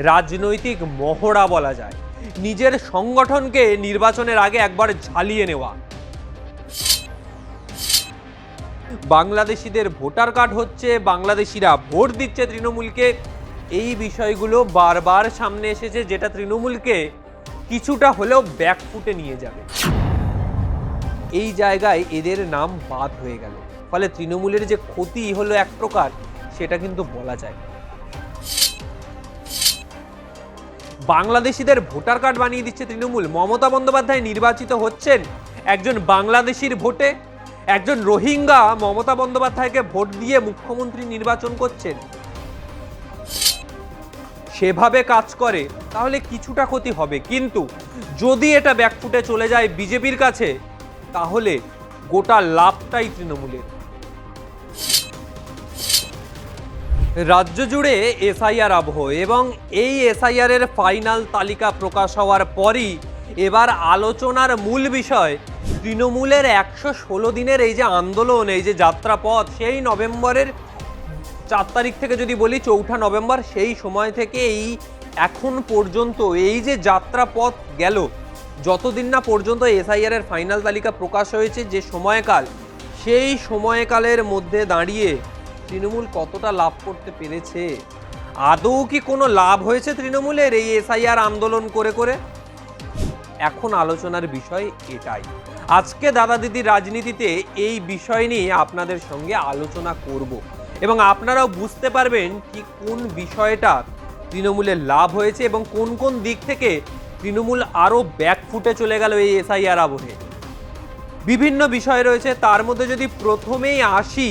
রাজনৈতিক মহড়া বলা যায়। নিজের সংগঠনকে নির্বাচনের আগে একবার ঝালিয়ে নেওয়া। বাংলাদেশিদের ভোটার কার্ড হচ্ছে, বাংলাদেশিরা ভোট দিচ্ছে তৃণমূলকে, এই বিষয়গুলো বারবার সামনে এসেছে, যেটা তৃণমূলকে কিছুটা হলেও ব্যাকফুটে নিয়ে যাবে। এই জায়গায় এদের নাম বাদ হয়ে গেল, ফলে তৃণমূলের যে ক্ষতি হলো এক প্রকার, সেটা কিন্তু বলা যায়। বাংলাদেশিদের ভোটার কার্ড বানিয়ে দিচ্ছে তৃণমূল। মমতা বন্দ্যোপাধ্যায় নির্বাচিত হচ্ছেন একজন বাংলাদেশির ভোটে, একজন রোহিঙ্গা মমতা বন্দ্যোপাধ্যায়কে ভোট দিয়ে মুখ্যমন্ত্রী নির্বাচন করছেন। সেভাবে কাজ করে তাহলে কিছুটা ক্ষতি হবে, কিন্তু যদি এটা ব্যাকফুটে চলে যায় বিজেপির কাছে, তাহলে গোটা লাভটাই তৃণমূলের। রাজ্য জুড়ে এসআইআর আবহ, এবং এই এসআইআর এর ফাইনাল তালিকা প্রকাশ হওয়ার পরই এবার আলোচনার মূল বিষয় তৃণমূলের 116 দিনের এই যে আন্দোলন, এই যে যাত্রাপথ, সেই নভেম্বরের 4 তারিখ থেকে যদি বলি 4 নভেম্বর, সেই সময় থেকে এই এখন পর্যন্ত এই যে যাত্রাপথ গেল, যতদিন না পর্যন্ত এসআইআর এর ফাইনাল তালিকা প্রকাশ হয়েছে, যে সময়কাল, সেই সময়কালের মধ্যে দাঁড়িয়ে তৃণমূল কতটা লাভ করতে পেরেছে? আদৌ কি কোনো লাভ হয়েছে তৃণমূলের এই এসআইআর আন্দোলন করে করে? এখন আলোচনার বিষয় এটাই। আজকে দাদা দিদির রাজনীতিতে এই বিষয় নিয়ে আপনাদের সঙ্গে আলোচনা করব, এবং আপনারাও বুঝতে পারবেন ঠিক কোন বিষয়টা তৃণমূলের লাভ হয়েছে এবং কোন কোন দিক থেকে তৃণমূল আরও ব্যাকফুটে চলে গেল এই এসআইআর আবহে। বিভিন্ন বিষয় রয়েছে, তার মধ্যে যদি প্রথমেই আসি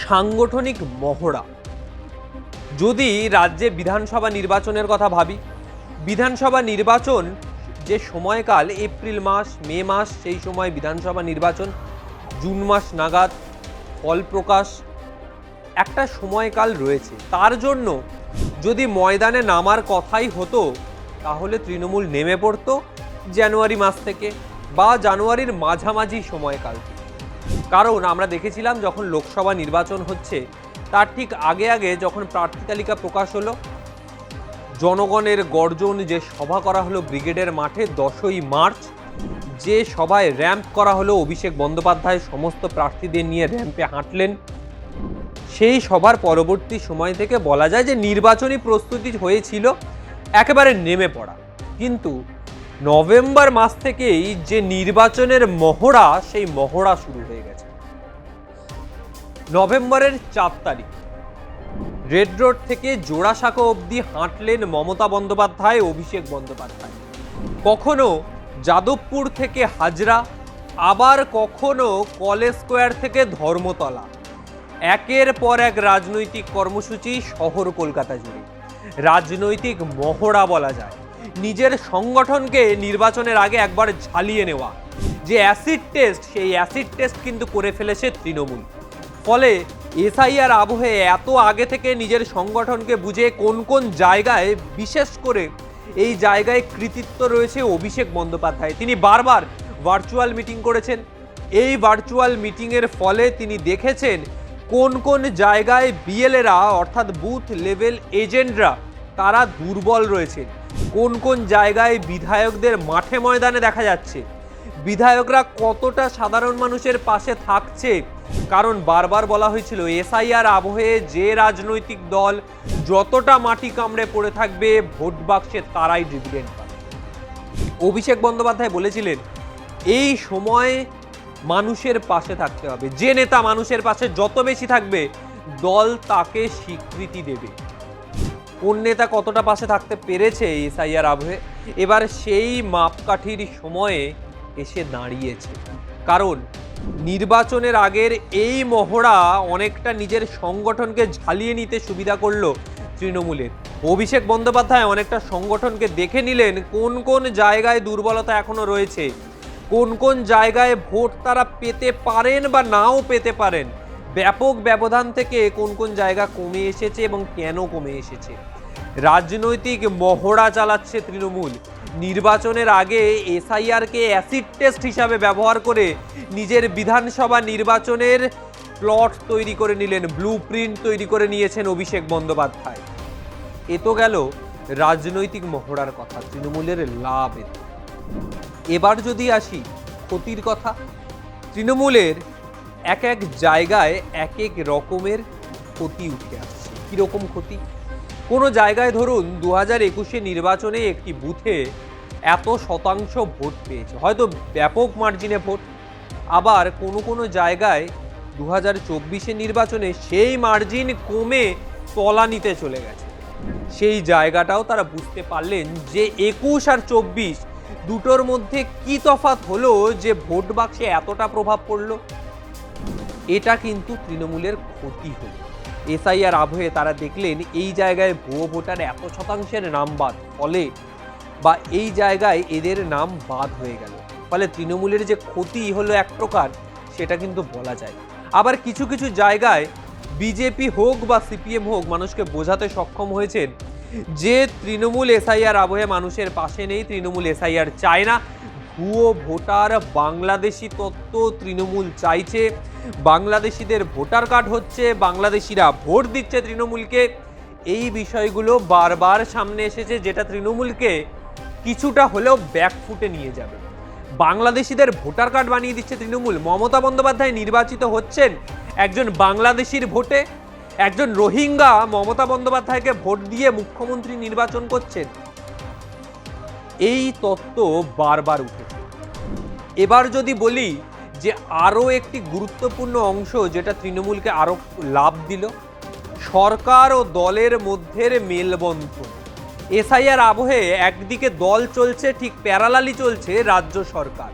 সাংগঠনিক মহড়া। যদি রাজ্যে বিধানসভা নির্বাচনের কথা ভাবি, বিধানসভা নির্বাচন যে সময়কাল, এপ্রিল মাস, মে মাস, সেই সময় বিধানসভা নির্বাচন, জুন মাস নাগাদ ফল প্রকাশ, একটা সময়কাল রয়েছে। তার জন্য যদি ময়দানে নামার কথাই হতো, তাহলে তৃণমূল নেমে পড়তো জানুয়ারি মাস থেকে বা জানুয়ারির মাঝামাঝি সময়কাল থেকে। কারণ আমরা দেখেছিলাম যখন লোকসভা নির্বাচন হচ্ছে, তার ঠিক আগে আগে যখন প্রার্থী তালিকা প্রকাশ হলো, জনগণের গর্জন যে সভা করা হলো ব্রিগেডের মাঠে 10ই মার্চ, যে সভায় র্যাম্প করা হলো, অভিষেক বন্দ্যোপাধ্যায় সমস্ত প্রার্থীদের নিয়ে র্যাম্পে হাঁটলেন, সেই সভার পরবর্তী সময় থেকে বলা যায় যে নির্বাচনী প্রস্তুতি হয়েছিল একেবারে নেমে পড়া। কিন্তু নভেম্বর মাস থেকেই যে নির্বাচনের মহড়া, সেই মহড়া শুরু হয়ে গেছে। নভেম্বরের 4 তারিখ রেড রোড থেকে জোড়াসাঁকো অবধি হাঁটলেন মমতা বন্দ্যোপাধ্যায়, অভিষেক বন্দ্যোপাধ্যায়। কখনো যাদবপুর থেকে হাজরা, আবার কখনো কলেজ স্কোয়ার থেকে ধর্মতলা। একের পর এক রাজনৈতিক কর্মসূচি শহর কলকাতা জুড়ে। রাজনৈতিক মহড়া বলা যায়। নিজের সংগঠনকে নির্বাচনের আগে একবার ঝালিয়ে নেওয়া, যে অ্যাসিড টেস্ট, সেই অ্যাসিড টেস্ট কিন্তু করে ফেলেছে তৃণমূল। ফলে এসআইআর আবহে এত আগে থেকে নিজের সংগঠনকে বুঝে কোন কোন জায়গায়, বিশেষ করে এই জায়গায় কৃতিত্ব রয়েছে অভিষেক বন্দ্যোপাধ্যায়। তিনি বারবার ভার্চুয়াল মিটিং করেছেন। এই ভার্চুয়াল মিটিংয়ের ফলে তিনি দেখেছেন কোন কোন জায়গায় বিএলএরা, অর্থাৎ বুথ লেভেল এজেন্টরা, তারা দুর্বল রয়েছে, কোন কোন জায়গায় বিধায়কদের মাঠে ময়দানে দেখা যাচ্ছে, বিধায়করা কতটা সাধারণ মানুষের পাশে থাকছে। কারণ বারবার বলা হয়েছিল এসআইআর আবহে যে রাজনৈতিক দল যতটা মাটি কামড়ে পড়ে থাকবে ভোট বাক্সে তারাই ডিভিডেন্ড পাবে। অভিষেক বন্দ্যোপাধ্যায় বলেছিলেন এই সময় মানুষের পাশে থাকতে হবে, যে নেতা মানুষের পাশে যত বেশি থাকবে দল তাকে স্বীকৃতি দেবে। কোন নেতা কতটা পাশে থাকতে পেরেছে এসআইআর আবহে, এবার সেই মাপকাঠির সময়ে এসে দাঁড়িয়েছে। কারণ নির্বাচনের আগের এই মহড়া অনেকটা নিজের সংগঠনকে ঝালিয়ে নিতে সুবিধা করলো তৃণমূলের। অভিষেক বন্দ্যোপাধ্যায় অনেকটা সংগঠনকে দেখে নিলেন কোন কোন জায়গায় দুর্বলতা এখনো রয়েছে, কোন কোন জায়গায় ভোট তারা পেতে পারেন বা নাও পেতে পারেন, ব্যাপক ব্যবধান থেকে কোন কোন জায়গা কমে এসেছে এবং কেন কমে এসেছে। রাজনৈতিক মহড়া চালাচ্ছে তৃণমূল। নির্বাচনের আগে এসআইআরকে অ্যাসিড টেস্ট হিসাবে ব্যবহার করে নিজের বিধানসভা নির্বাচনের প্লট তৈরি করে নিলেন, ব্লু প্রিন্ট তৈরি করে নিয়েছেন অভিষেক বন্দ্যোপাধ্যায়। এ তো গেল রাজনৈতিক মহড়ার কথা, তৃণমূলের লাভ। এবার যদি আসি ক্ষতির কথা, তৃণমূলের এক এক জায়গায় এক এক রকমের ক্ষতি উঠে আসছে। কীরকম ক্ষতি? কোনো জায়গায় ধরুন 2021 নির্বাচনে একটি বুথে এত শতাংশ ভোট পেয়েছে, হয়তো ব্যাপক মার্জিনে ভোট। আবার কোনো জায়গায় 2024 নির্বাচনে সেই মার্জিন কমে তলানিতে চলে গেছে। সেই জায়গাটাও তারা বুঝতে পারলেন যে 21 আর 24 দুটোর মধ্যে কি তফাৎ হলো যে ভোট বাক্সে এতটা প্রভাব পড়লো। এটা কিন্তু তৃণমূলের ক্ষতি হলো। এসআইআর আবহে তারা দেখলেন এই জায়গায় ভুয়ো ভোটার এত শতাংশের নাম বাদ, ফলে বা এই জায়গায় এদের নাম বাদ হয়ে গেল, ফলে তৃণমূলের যে ক্ষতি হলো এক প্রকার, সেটা কিন্তু বলা যায়। আবার কিছু কিছু জায়গায় বিজেপি হোক বা সিপিএম হোক মানুষকে বোঝাতে সক্ষম হয়েছেন যে তৃণমূল এসআইআর আবহে মানুষের পাশে নেই, তৃণমূল এসআইআর চায় না, ভুয়ো ভোটার বাংলাদেশি তত্ত্ব তৃণমূল চাইছে, বাংলাদেশিদের ভোটার কার্ড হচ্ছে, বাংলাদেশিরা ভোট দিচ্ছে তৃণমূলকে। এই বিষয়গুলো বারবার সামনে এসেছে, যেটা তৃণমূলকে কিছুটা হলেও ব্যাকফুটে নিয়ে যাবে। বাংলাদেশিদের ভোটার কার্ড বানিয়ে দিচ্ছে তৃণমূল। মমতা বন্দ্যোপাধ্যায় নির্বাচিত হচ্ছেন একজন বাংলাদেশির ভোটে, একজন রোহিঙ্গা মমতা বন্দ্যোপাধ্যায়কে ভোট দিয়ে মুখ্যমন্ত্রী নির্বাচন করছেন। এই তত্ত্ব বারবার উঠেছে। এবার যদি বলি যে আরও একটি গুরুত্বপূর্ণ অংশ যেটা তৃণমূলকে আরো লাভ দিল, সরকার ও দলের মধ্যের মেলবন্ধন। এসআইআর আবহে একদিকে দল চলছে, ঠিক প্যারালালি চলছে রাজ্য সরকার।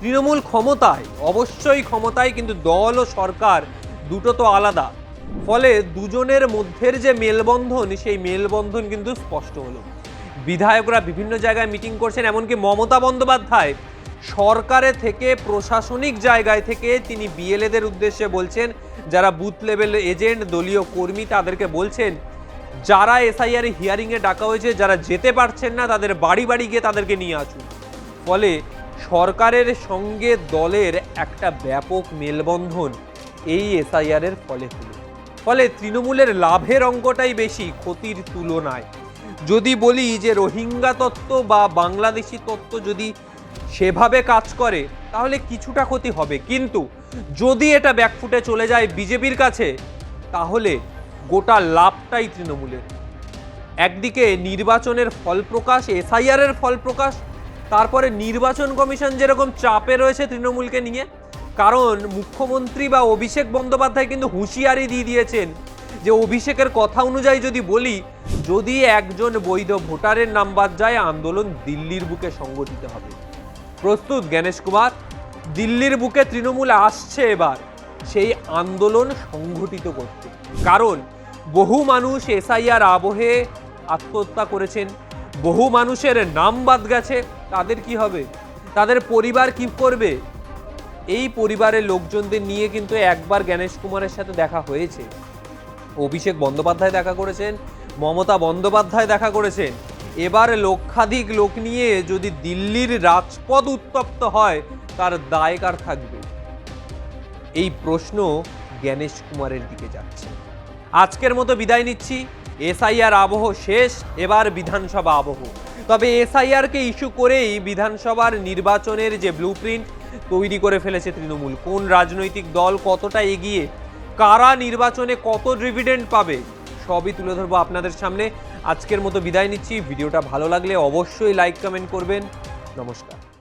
তৃণমূল ক্ষমতায়, অবশ্যই ক্ষমতায়, কিন্তু দল ও সরকার দুটো তো আলাদা। ফলে দুজনের মধ্যের যে মেলবন্ধন, সেই মেলবন্ধন কিন্তু স্পষ্ট হলো। বিধায়করা বিভিন্ন জায়গায় মিটিং করছেন, এমনকি মমতা বন্দ্যোপাধ্যায় সরকারে থেকে, প্রশাসনিক জায়গায় থেকে তিনি বিএলএদের উদ্দেশ্যে বলছেন, যারা বুথ লেভেল এজেন্ট, দলীয় কর্মী, তাদেরকে বলছেন যারা এসআইআর হিয়ারিংয়ে ডাকা হয়েছে, যারা যেতে পারছেন না তাদের বাড়ি বাড়ি গিয়ে তাদেরকে নিয়ে আসুন। ফলে সরকারের সঙ্গে দলের একটা ব্যাপক মেলবন্ধন এই এসআইআরের ফলে হলো। ফলে তৃণমূলের লাভের অঙ্কটাই বেশি ক্ষতির তুলনায়। যদি বলি যে রোহিঙ্গা তত্ত্ব বা বাংলাদেশি তত্ত্ব যদি সেভাবে কাজ করে তাহলে কিছুটা ক্ষতি হবে, কিন্তু যদি এটা ব্যাকফুটে চলে যায় বিজেপির কাছে, তাহলে গোটা লাভটাই তৃণমূলের। একদিকে নির্বাচনের ফল প্রকাশ, এসআইআরের ফল প্রকাশ, তারপরে নির্বাচন কমিশন যেরকম চাপে রয়েছে তৃণমূলকে নিয়ে, কারণ মুখ্যমন্ত্রী বা অভিষেক বন্দ্যোপাধ্যায় কিন্তু হুঁশিয়ারি দিয়ে দিয়েছেন যে অভিষেকের কথা অনুযায়ী যদি বলি, যদি একজন বৈধ ভোটারের নাম বাদ যায়, আন্দোলন দিল্লির বুকে সংগঠিত হবে। প্রস্তুত জ্ঞানেশ কুমার? দিল্লির বুকে তৃণমূল আসছে এবার সেই আন্দোলন সংগঠিত করতে, কারণ বহু মানুষ এসআইআর আবহে আত্মহত্যা করেছেন, বহু মানুষের নাম বাদ গেছে। তাদের কি হবে? তাদের পরিবার কি করবে? এই পরিবারের লোকজনদের নিয়ে কিন্তু একবার জ্ঞানেশ কুমারের সাথে দেখা হয়েছে, অভিষেক বন্দ্যোপাধ্যায় দেখা করেছেন, মমতা বন্দ্যোপাধ্যায় দেখা করেছেন। এবার লক্ষাধিক লোক নিয়ে যদি দিল্লির রাজপথ উত্তপ্ত হয়, তার দায় কার থাকবে? এই প্রশ্ন জ্ঞানেশ কুমারের দিকে যাচ্ছে। আজকের মতো বিদায় নিচ্ছি। এসআইআর আবহ শেষ, এবার বিধানসভা আবহ। তবে এসআইআরকে ইস্যু করেই বিধানসভার নির্বাচনের যে ব্লুপ্রিন্ট তৈরি করে ফেলেছে তৃণমূল, কোন রাজনৈতিক দল কতটা এগিয়ে, কারা নির্বাচনে কত ডিভিডেন্ড পাবে, সবই তুলে ধরবো আপনাদের সামনে। আজকের মতো বিদায় নিচ্ছি। ভিডিওটা ভালো লাগলে অবশ্যই লাইক কমেন্ট করবেন। নমস্কার।